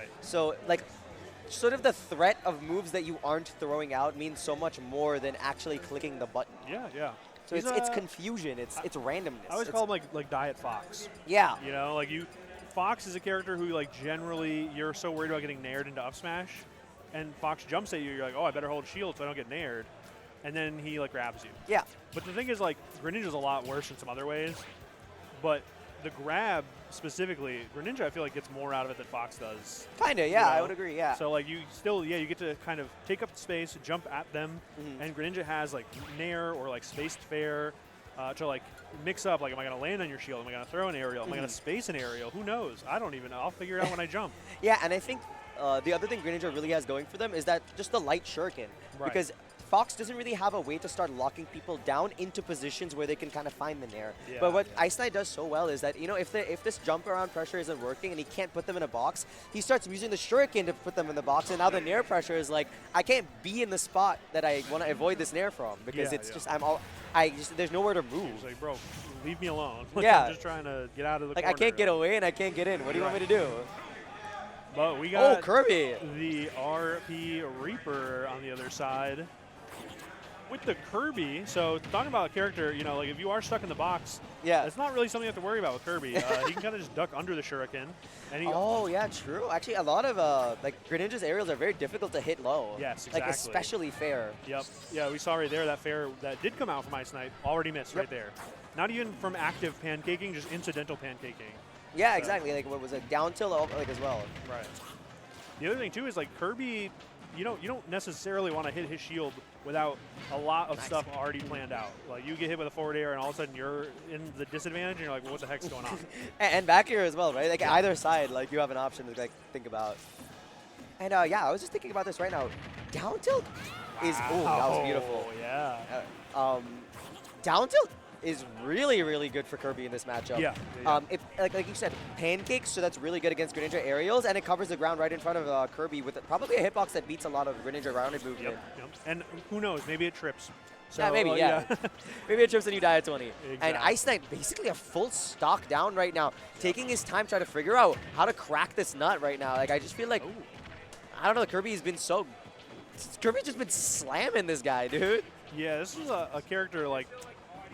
Right. So, like, sort of the threat of moves that you aren't throwing out means so much more than actually clicking the button. Yeah, yeah. So it's confusion. It's randomness. I always call him like Diet Fox. Yeah. You know, like Fox is a character who like generally you're so worried about getting nared into up smash, and Fox jumps at you. You're like, oh, I better hold shield so I don't get nared, and then he like grabs you. Yeah. But the thing is, like, Greninja's a lot worse in some other ways, but the grab specifically, Greninja I feel like gets more out of it than Fox does. Kinda, yeah, I would agree, yeah. So like you still, you get to kind of take up the space, jump at them, and Greninja has like nair or like spaced fair to like mix up. Like, am I going to land on your shield? Am I going to throw an aerial? Am I going to space an aerial? Who knows? I don't even know. I'll figure it out when I jump. Yeah, and I think the other thing Greninja really has going for them is that just the light shuriken. Right. Because Fox doesn't really have a way to start locking people down into positions where they can kind of find the nair. Yeah, but what Iceknight does so well is that, you know, if this jump around pressure isn't working and he can't put them in a box, he starts using the shuriken to put them in the box, and now the nair pressure is like, I can't be in the spot that I want to avoid this nair from because it's just, there's nowhere to move. It's like, bro, leave me alone. Like, Yeah. I'm just trying to get out of the Like, corner. I can't get away and I can't get in. What do you want me to do? But we got Kirby. the RPReeper on the other side. With the Kirby, so talking about a character, you know, like if you are stuck in the box, yeah, it's not really something you have to worry about with Kirby. He can kind of just duck under the shuriken. And yeah, true. Actually, a lot of like Greninja's aerials are very difficult to hit low. Yes, exactly. Like especially fair. Yep. Yeah, we saw right there that fair that did come out from Iceknight already missed right there. Not even from active pancaking, just incidental pancaking. Yeah, exactly. Like what was it, down tilt like as well. Right. The other thing too is like Kirby, you don't necessarily want to hit his shield without a lot of stuff already planned out. Like you get hit with a forward air and all of a sudden you're in the disadvantage and you're like, well, what the heck's going on? And back here as well, right? Like either side, like you have an option to like think about. And yeah, I was just thinking about this right now. Down tilt is that was beautiful. Yeah. Down tilt is really, really good for Kirby in this matchup. Yeah. If, like you said, pancakes, so that's really good against Greninja aerials, and it covers the ground right in front of Kirby with probably a hitbox that beats a lot of Greninja rounded movement. Yep. And who knows, maybe it trips. So, yeah, maybe, yeah. Maybe it trips and you die at 20. Exactly. And Iceknight basically a full stock down right now, taking his time trying to figure out how to crack this nut right now. Like, I just feel like, I don't know, Kirby's just been slamming this guy, dude. Yeah, this is a character like,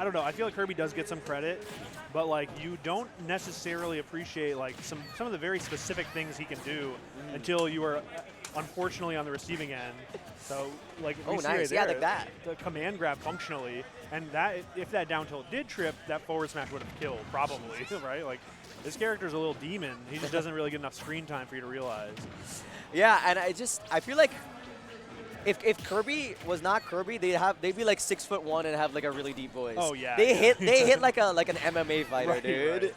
I don't know. I feel like Kirby does get some credit, but like you don't necessarily appreciate like some of the very specific things he can do until you are unfortunately on the receiving end. So like we see right there, like that. The command grab functionally, and that if that down tilt did trip, that forward smash would have killed probably, right? Like this character's a little demon. He just doesn't really get enough screen time for you to realize. Yeah, and I feel like if Kirby was not Kirby, they'd be like 6'1" and have like a really deep voice. Oh yeah. They hit like an MMA fighter, dude. Right.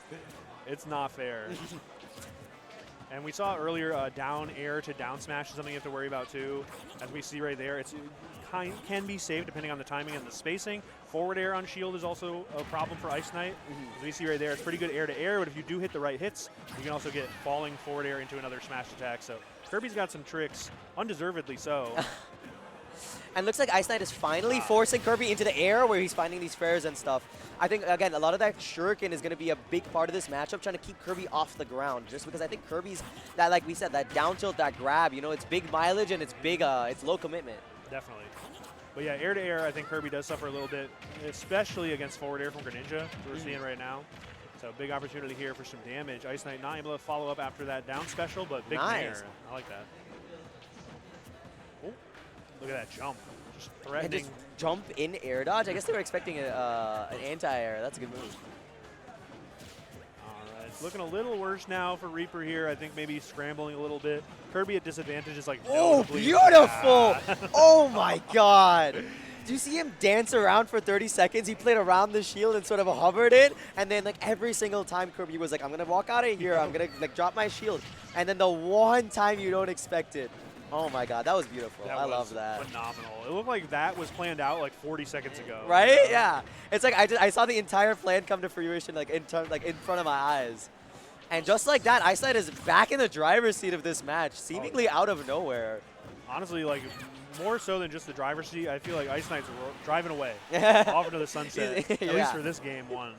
It's not fair. And we saw earlier down air to down smash is something you have to worry about too. As we see right there, it can be saved depending on the timing and the spacing. Forward air on shield is also a problem for Iceknight. As we see right there, it's pretty good air to air, but if you do hit the right hits, you can also get falling forward air into another smash attack. So Kirby's got some tricks, undeservedly so. And looks like Iceknight is finally forcing Kirby into the air where he's finding these fairs and stuff. I think, again, a lot of that shuriken is going to be a big part of this matchup, trying to keep Kirby off the ground. Just because I think Kirby's, that, like we said, that down tilt, that grab, you know, it's big mileage and it's big, it's low commitment. Definitely. But yeah, air to air, I think Kirby does suffer a little bit, especially against forward air from Greninja, as we're seeing right now. So big opportunity here for some damage. Iceknight not able to follow up after that down special, but big nair. I like that. Oh, look at that jump. Just threatening. And just jump in air dodge? I guess they were expecting an anti-air. That's a good move. All right, it's looking a little worse now for Reaper here. I think maybe scrambling a little bit. Kirby at disadvantage is like oh, beautiful! Oh my god! Do you see him dance around for 30 seconds? He played around the shield and sort of hovered it, and then like every single time Kirby was like, I'm gonna walk out of here, I'm gonna like drop my shield. And then the one time you don't expect it. Oh my god, that was beautiful. I love that. Phenomenal. It looked like that was planned out like 40 seconds ago. Right? Yeah. It's like I saw the entire plan come to fruition like in front of my eyes. And just like that, Iceknight is back in the driver's seat of this match, seemingly out of nowhere. Honestly, like more so than just the driver's seat, I feel like Iceknight's driving away off into the sunset, at least for this game one.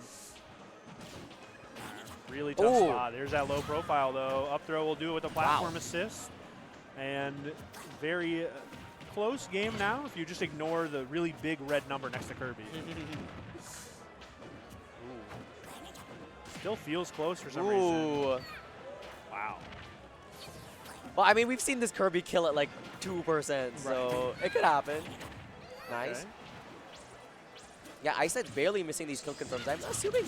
Really tough Ooh. spot. There's that low profile, though. Up throw will do it with a platform assist. And very close game now if you just ignore the really big red number next to Kirby. Still feels close for some reason. Wow. Well, I mean, we've seen this Kirby kill at like 2%, so it could happen. Nice. Okay. Yeah, Iceknight's barely missing these kill confirms. I'm assuming,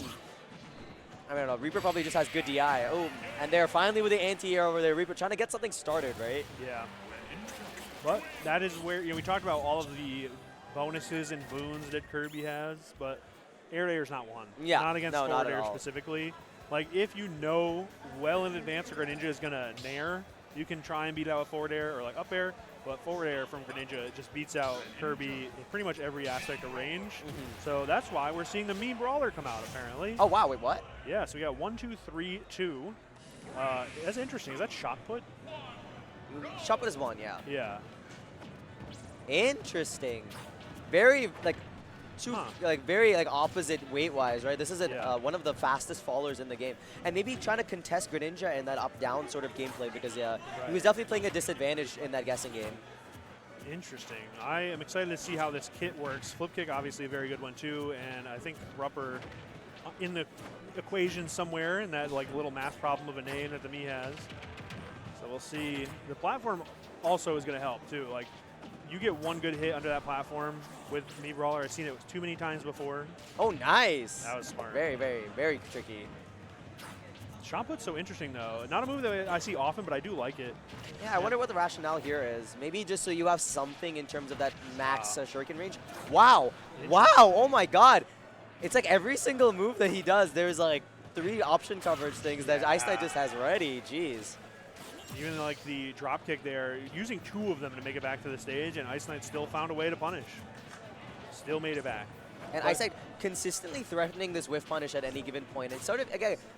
I don't know, Reaper probably just has good DI. Oh, and they're finally with the anti-air over there. Reaper trying to get something started, right? Yeah. But that is where, we talked about all of the bonuses and boons that Kirby has, but air to air is not one. Yeah. Not against not forward at air all. specifically. Like, if you know well in advance that Greninja is going to nair, you can try and beat out with forward air or like up air, but forward air from Greninja just beats out Kirby in pretty much every aspect of range. So that's why we're seeing the Mii Brawler come out, apparently. Oh, wow. Wait, what? Yeah, so we got 1, 2, 3, 2. That's interesting. Is that shot put? Shot put is 1, yeah. Yeah. Interesting. Very, like, very opposite weight-wise, right? This is one of the fastest fallers in the game. And maybe trying to contest Greninja in that up-down sort of gameplay because, he was definitely playing a disadvantage in that guessing game. Interesting. I am excited to see how this kit works. Flip kick, obviously a very good one too, and I think Rupper in the equation somewhere in that like little math problem of a name that the Mii has. So we'll see. The platform also is going to help too. Like, you get one good hit under that platform with Mii Brawler. I've seen it too many times before. Oh, nice. That was smart. Very, very, very tricky. Shot put's so interesting, though. Not a move that I see often, but I do like it. Yeah, I wonder what the rationale here is. Maybe just so you have something in terms of that max shuriken range. Wow. Wow. Oh, my God. It's like every single move that he does, there's like 3 option coverage things that Iceknight just has ready. Jeez. Even like the drop kick there, using 2 of them to make it back to the stage, and Iceknight still found a way to punish. Still made it back. And Iceknight consistently threatening this whiff punish at any given point. It's sort of,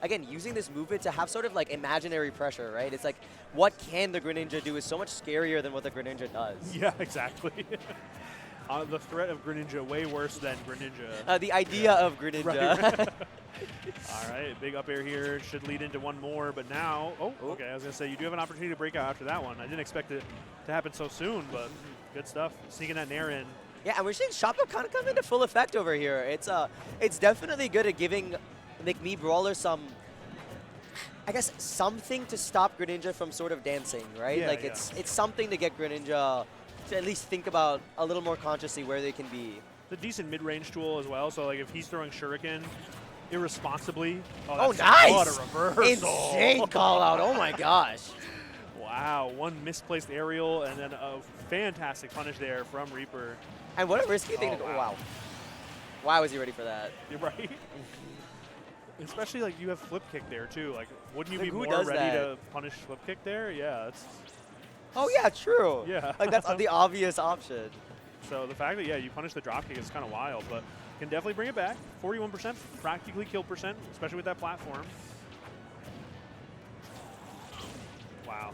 again, using this movement to have sort of like imaginary pressure, right? It's like, what can the Greninja do is so much scarier than what the Greninja does. Yeah, exactly. The threat of Greninja way worse than Greninja. The idea of Greninja. Right. All right, big up air here. Should lead into one more, but now, okay, I was going to say, you do have an opportunity to break out after that one. I didn't expect it to happen so soon, but good stuff. Sneaking that nair in. Yeah, and we're seeing Shop Up kind of come into full effect over here. It's definitely good at giving like Mii Brawler some, I guess, something to stop Greninja from sort of dancing, right? Yeah, like it's something to get Greninja to at least think about a little more consciously where they can be. It's a decent mid-range tool as well, so like if he's throwing Shuriken irresponsibly. Oh, nice! What a reversal. Insane call out. Oh my gosh. Wow, one misplaced aerial and then a fantastic punish there from Reaper. And what a risky thing to do. Wow. Why was he ready for that? You're right. Especially like you have flip kick there too. Like, wouldn't you Like, be who more does ready that? to punish flip kick there? Yeah, it's Oh yeah, true. Yeah. Like that's the obvious option. so the fact that you punish the drop kick is kind of wild, but can definitely bring it back. 41%, practically kill percent, especially with that platform. Wow.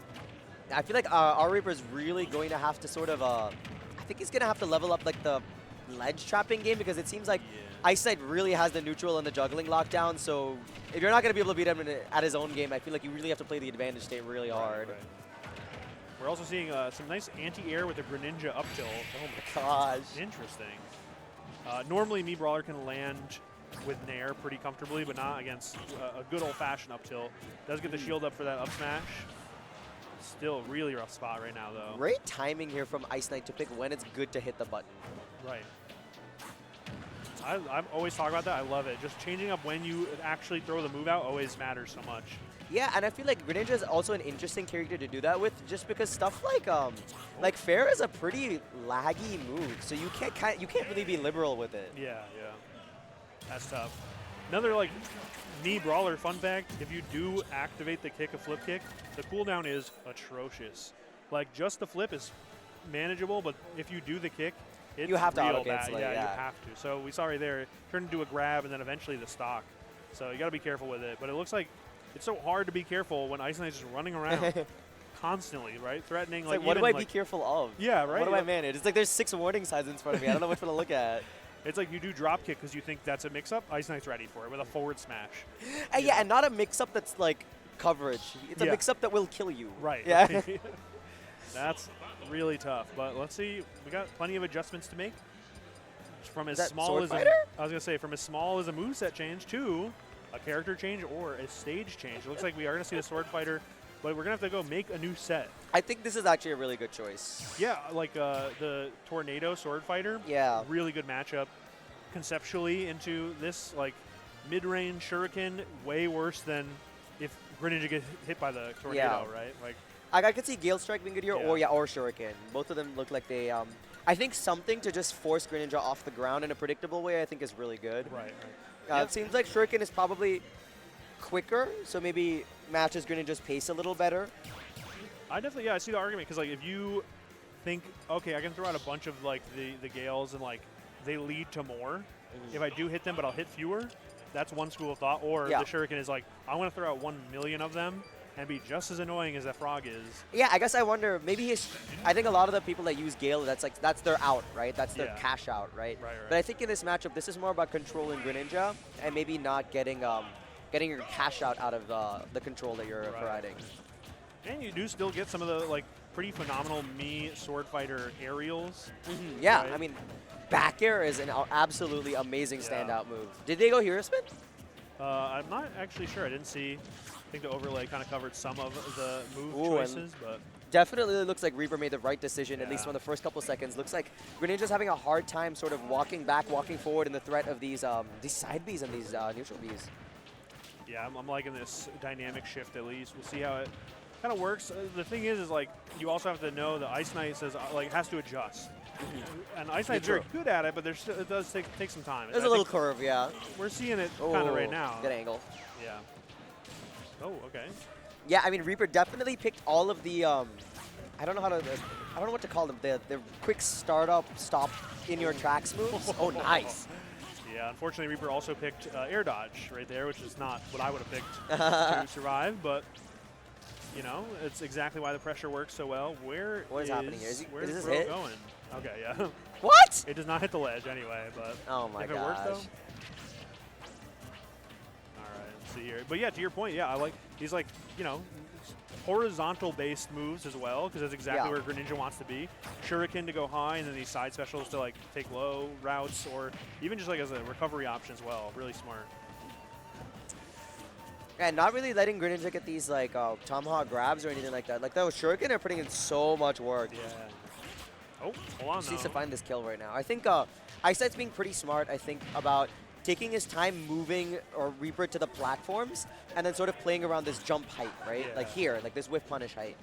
I feel like RPReeper is really going to have to sort of, I think he's going to have to level up like the ledge trapping game because it seems like Iceknight really has the neutral and the juggling lockdown. So if you're not going to be able to beat him at his own game, I feel like you really have to play the advantage state really hard. Right. We're also seeing some nice anti-air with the Greninja up tilt. Oh my gosh. Interesting. Normally, Mii Brawler can land with Nair pretty comfortably, but not against a good old-fashioned up tilt. Does get the shield up for that up smash. Still really rough spot right now, though. Great timing here from Iceknight to pick when it's good to hit the button. Right. I'm always talking about that. I love it. Just changing up when you actually throw the move out always matters so much. Yeah, and I feel like Greninja is also an interesting character to do that with, just because stuff like Fair is a pretty laggy move, so you can't really be liberal with it. Yeah, yeah. That's tough. Another like Mii Brawler fun fact: if you do activate the kick, a flip kick, the cooldown is atrocious. Like just the flip is manageable, but if you do the kick, it's You have to real auto-cancel bad. it, You yeah. have to. So we saw right there, turn into a grab and then eventually the stock. So you got to be careful with it. But it looks like it's so hard to be careful when Iceknight's just running around constantly, right? Threatening. It's like what do I be careful of? Yeah, right. What do I manage? It's like there's 6 warning signs in front of me. I don't know which one to look at. It's like you do drop kick because you think that's a mix-up. Iceknight's ready for it with a forward smash. Yeah, and not a mix-up that's like coverage. It's a mix-up that will kill you. Right. Yeah. Right. That's really tough. But let's see. We got plenty of adjustments to make. From as small as I was gonna say, from as small as a moveset change to a character change or a stage change. It looks like we are gonna see the Sword Fighter, but we're gonna have to go make a new set. I think this is actually a really good choice. Yeah, like the Tornado Sword Fighter. Yeah. Really good matchup conceptually into this, like mid-range Shuriken, way worse than if Greninja gets hit by the Tornado, right? Like I could see Gale Strike being good here, or Shuriken. Both of them look like they. I think something to just force Greninja off the ground in a predictable way, I think, is really good. Right. It seems like Shuriken is probably quicker, so maybe matches Greninja's pace a little better. I definitely, I see the argument, because like if you think, okay, I can throw out a bunch of like the Gales and like they lead to more. If I do hit them, but I'll hit fewer, that's one school of thought. Or the Shuriken is like, I want to throw out 1 million of them and be just as annoying as that frog is. Yeah, I guess I wonder, maybe I think a lot of the people that use Gale, that's their out, right? That's their cash out, right? But I think in this matchup, this is more about controlling Greninja and maybe not getting your cash out of the control that you're providing. And you do still get some of the like pretty phenomenal Sword Fighter aerials. Yeah, right? I mean, back air is an absolutely amazing standout move. Did they go hero spin? I'm not actually sure. I didn't see. I think the overlay kind of covered some of the move choices, but definitely looks like Reaper made the right decision, at least for the first couple seconds. Looks like Greninja's having a hard time sort of walking back, walking forward in the threat of these side Bs and these neutral Bs. Yeah, I'm liking this dynamic shift at least. We'll see how it kind of works. The thing is like you also have to know that Iceknight says like has to adjust. And Iceknight's very good at it, but it does take some time. There's a little curve, yeah. We're seeing it kind of right now. Good angle. Yeah. Oh, okay. Yeah, I mean, Reaper definitely picked all of the, I don't know what to call them, the quick startup, stop in your tracks moves. Oh, nice. Yeah, unfortunately, Reaper also picked air dodge right there, which is not what I would have picked to survive, but you know, it's exactly why the pressure works so well. What is happening here? Where's this Bro hit? going? Okay, yeah. What? It does not hit the ledge anyway, but oh my if it works though. See here. But yeah, to your point, I like these like, you know, horizontal based moves as well, because that's exactly where Greninja wants to be. Shuriken to go high, and then these side specials to like take low routes, or even just like as a recovery option as well. Really smart. And not really letting Greninja get these like tomahawk grabs or anything like that. Like those Shuriken are putting in so much work. Yeah. Oh, hold on. He needs to find this kill right now. I think Iceknight's being pretty smart, I think, about taking his time moving or Reaper to the platforms and then sort of playing around this jump height, right? Yeah. Like here, like this whiff punish height.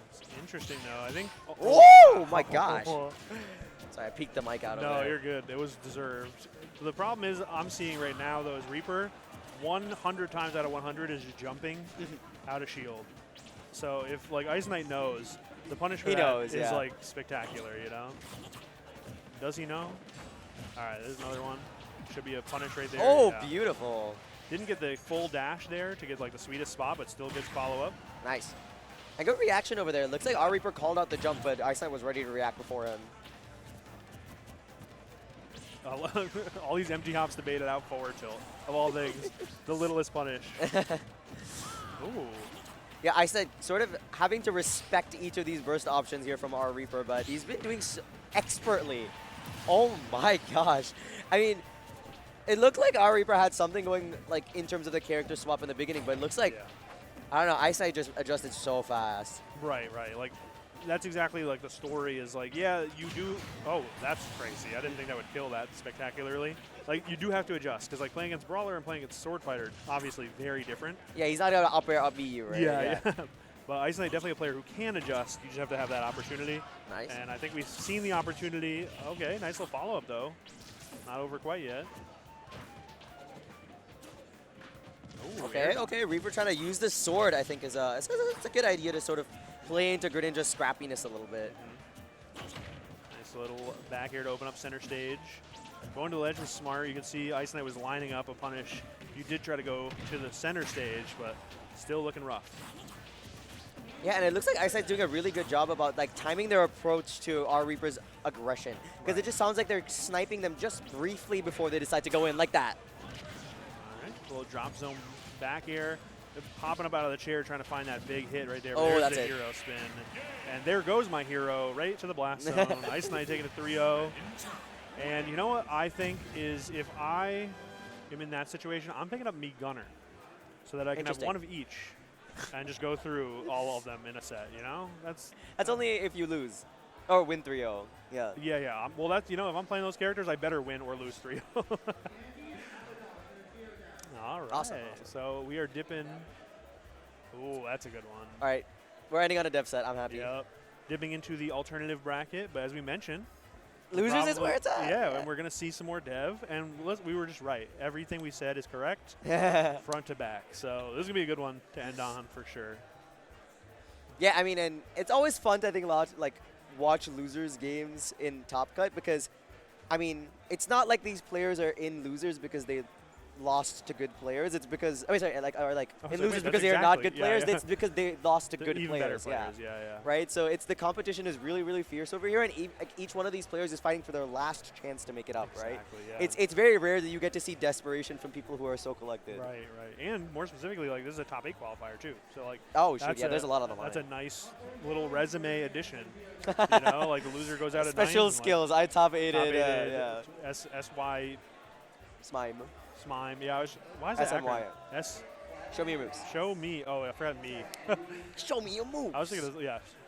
It's interesting though. I think. Oh my gosh. Sorry, I peeked the mic out of there. No, you're good. It was deserved. So the problem is I'm seeing right now though is Reaper 100 times out of 100 is just jumping out of shield. So if like Iceknight knows, the punish for that is like spectacular, you know? Does he know? All right, there's another one. Should be a punish right there. Oh, beautiful. Didn't get the full dash there to get like the sweetest spot, but still gets follow-up. Nice. And good reaction over there. Looks like RPReeper called out the jump, but Iceknight was ready to react before him. All these MG hops debated out forward tilt. Of all things, the littlest punish. Ooh. Yeah, I said sort of having to respect each of these burst options here from RPReeper, but he's been doing so expertly. Oh my gosh. I mean, it looked like RPReeper had something going like in terms of the character swap in the beginning, but it looks like, I don't know, Iceknight just adjusted so fast. Right. Like, that's exactly like the story is like, yeah, you do. Oh, that's crazy. I didn't think that would kill that spectacularly. Like, you do have to adjust because like playing against Brawler and playing against Sword Fighter, obviously very different. Yeah, he's not able to up air, up B you, right? Yeah. But Iceknight definitely a player who can adjust. You just have to have that opportunity. Nice. And I think we've seen the opportunity. Okay, nice little follow-up though. Not over quite yet. Ooh, okay. Reaper trying to use the sword, I think, is it's a good idea to sort of play into Greninja's scrappiness a little bit. Nice little back air to open up center stage. Going to the ledge was smart. You can see Iceknight was lining up a punish. You did try to go to the center stage, but still looking rough. Yeah, and it looks like Iceknight's doing a really good job about like timing their approach to RPReeper's aggression. Because it just sounds like they're sniping them just briefly before they decide to go in like that. All right, little drop zone back air. They're popping up out of the chair trying to find that big hit right there. Oh, There's that's the it. hero spin. And there goes my hero right to the blast zone. Iceknight taking a 3-0. And you know what I think is if I am in that situation, I'm picking up me Gunner so that I can have one of each and just go through all of them in a set, you know? That's only if you lose. Or win 3-0. Yeah. Yeah. Well, that's, you know, if I'm playing those characters, I better win or lose 3-0. All right. Awesome. So we are dipping. Ooh, that's a good one. All right. We're ending on a dev set. I'm happy. Yep. Dipping into the alternative bracket, but as we mentioned, Losers is where it's at. Yeah, and we're going to see some more dev, and we were just right. Everything we said is correct, front to back. So this is going to be a good one to end on for sure. Yeah, I mean, and it's always fun to, I think, watch losers games in Top Cut because, I mean, it's not like these players are in losers because they lost to good players. It's because, in losers because they are not good players. It's because they lost to good even players. Better players. Yeah. Right? So it's the competition is really, really fierce over here, and each one of these players is fighting for their last chance to make it up, right? Yeah. It's very rare that you get to see desperation from people who are so collected. Right. And more specifically, like, this is a top 8 qualifier, too. So, like, oh, shoot, yeah, there's a lot on the line. That's a nice little resume addition. You know, like, the loser goes out at 9. Special skills. I top 8'd. Yeah. S-Y. Smime. Smime. Yeah. Why is that SMY. S. Show me your moves. Show me. Oh, I forgot me. Show me your moves. I was thinking, yeah.